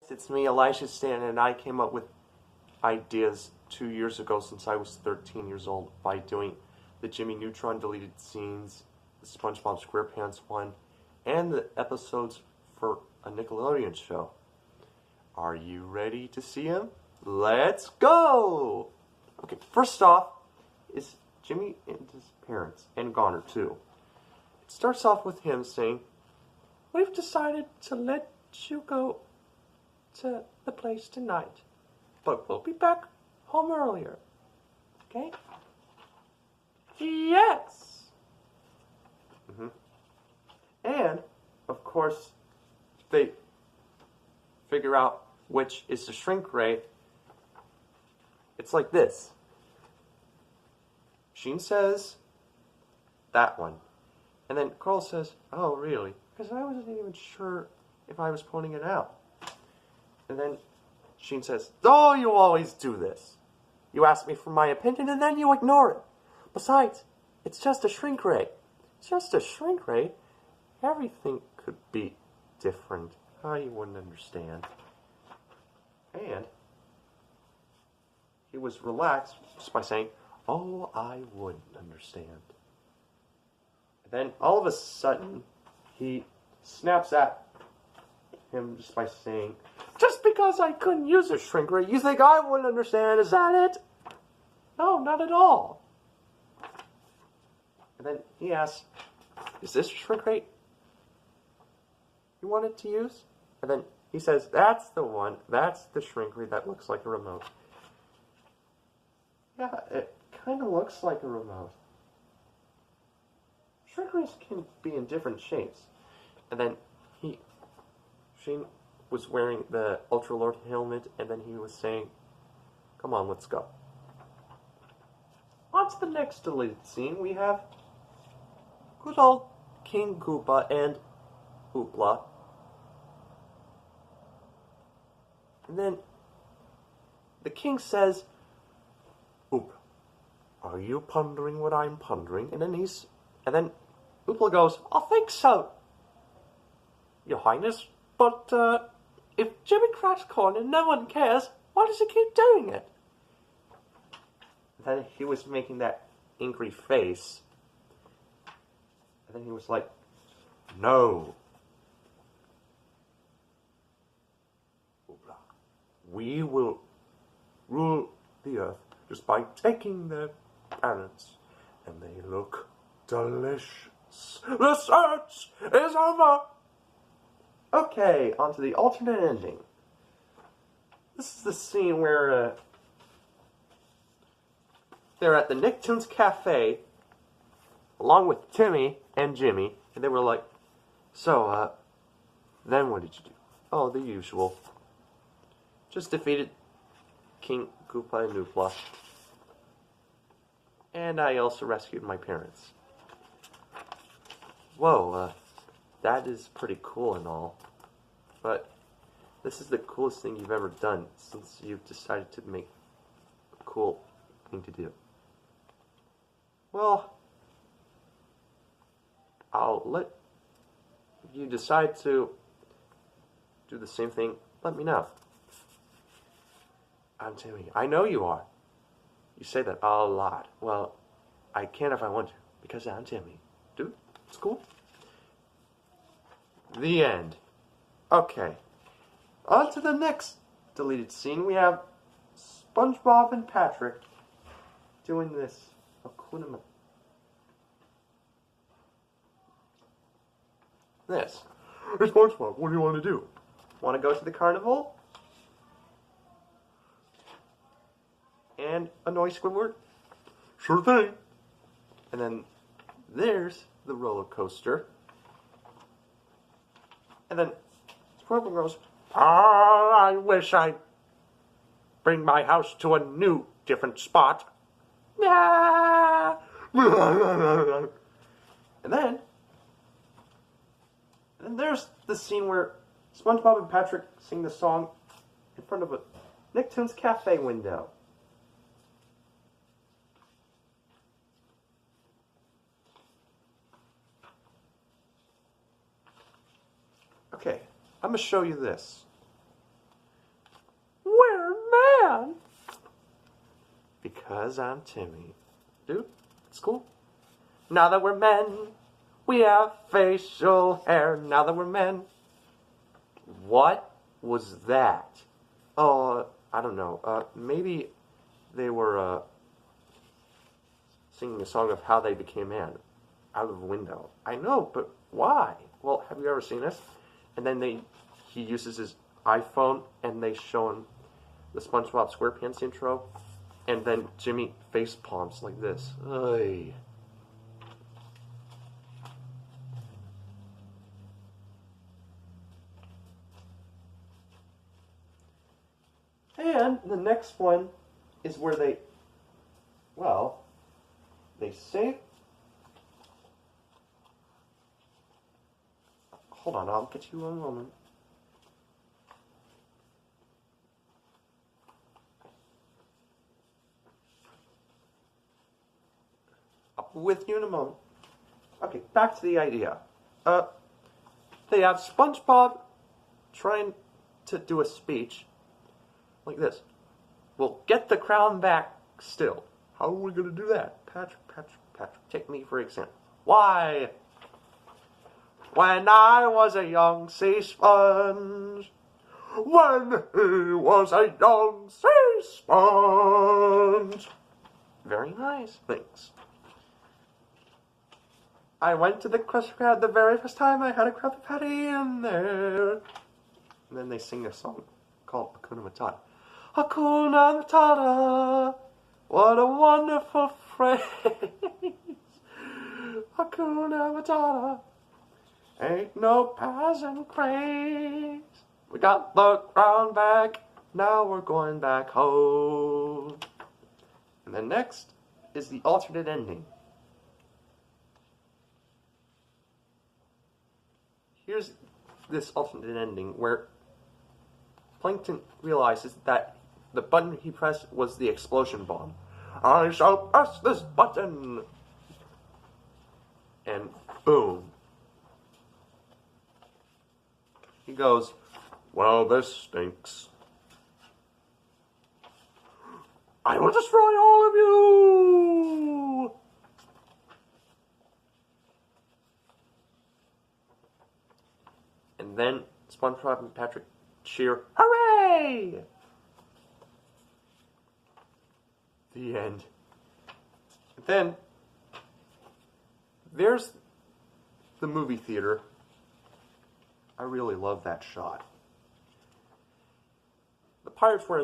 It's me, Elisha Stan, and I came up with ideas 2 years ago since I was 13 years old by doing the Jimmy Neutron deleted scenes, the SpongeBob SquarePants one, and the episodes for a Nickelodeon show. Are you ready to see them? Let's go! Okay, first off is Jimmy and his parents, and Goner too. It starts off with him saying, "We've decided to let you go to the place tonight, but we'll be back home earlier, okay?" Yes! And, of course, they figure out which is the shrink ray. It's like this. Sheen says, that one. And then Carl says, "Oh, really?" Because I wasn't even sure if I was pointing it out. And then Sheen says, "Oh, you always do this. You ask me for my opinion and then you ignore it. Besides, it's just a shrink ray." Just a shrink ray? Everything could be different. You wouldn't understand. And he was relaxed just by saying, "Oh, I wouldn't understand." And then all of a sudden, he snaps at him just by saying, "Just because I couldn't use a shrink ray, you think I wouldn't understand? Is that it?" No, not at all. And then he asks, "Is this a shrink ray you wanted to use?" And then he says, "That's the one. That's the shrink ray that looks like a remote." Yeah, it kind of looks like a remote. Shrink rays can be in different shapes. And then Shane was wearing the Ultra Lord helmet, and then he was saying, "Come on, let's go." On to the next deleted scene. We have good old King Koopa and Hoopla. And then the king says, "Oop, are you pondering what I'm pondering?" And then Hoopla goes, "I think so, Your Highness, but if Jimmy cracks corn and no one cares, why does he keep doing it?" And then he was making that angry face. And then he was like, "No. We will rule the earth just by taking their parents, and they look delicious. The search is over." Okay, on to the alternate ending. This is the scene where they're at the Nicktoons Cafe, along with Timmy and Jimmy, and they were like, "So, then what did you do?" "Oh, the usual. Just defeated King Koopa and Noopla. And I also rescued my parents." Whoa, that is pretty cool and all. But this is the coolest thing you've ever done since you've decided to make a cool thing to do. Well, I'll let you decide to do the same thing. Let me know. I'm Timmy. I know you are. You say that a lot. Well, I can if I want to, because I'm Timmy. Dude, it's cool. The end. Okay. On to the next deleted scene. We have SpongeBob and Patrick doing this. This. "Hey, SpongeBob, what do you want to do? Want to go to the carnival and annoy Squidward?" "Sure thing." And then there's the roller coaster. And then Squidward goes, I wish I'd bring my house to a new, different spot." And then there's the scene where SpongeBob and Patrick sing the song in front of a Nicktoons Cafe window. Okay, I'm going to show you this. 'cause I'm Timmy. Dude, it's cool. Now that we're men, we have facial hair. Now that we're men. What was that? Oh, I don't know. Maybe they were singing a song of how they became man out of the window. I know, but why? Well, have you ever seen this? And then he uses his iPhone and they show him the SpongeBob SquarePants intro, and then Jimmy face palms like this. Ay. And the next one is where they say, hold on, I'll get you one moment. I'll be with you in a moment. Okay, back to the idea. They have SpongeBob trying to do a speech like this. We'll get the crown back still. How are we going to do that? Patrick, take me for example. Why? When I was a young sea sponge. When he was a young sea sponge. Very nice. Thanks. I went to the Krusty Krab the very first time I had a Krabby Patty in there. And then they sing a song called Hakuna Matata. Hakuna Matata, what a wonderful phrase. Hakuna Matata, ain't no passing craze. We got the crown back, now we're going back home. And then next is the alternate ending. Here's this alternate ending where Plankton realizes that the button he pressed was the explosion bomb. I shall press this button! And boom. He goes, well, this stinks. I will destroy all of you! And then SpongeBob and Patrick cheer, hooray! The end. Then, there's the movie theater. I really love that shot. The pirates were in the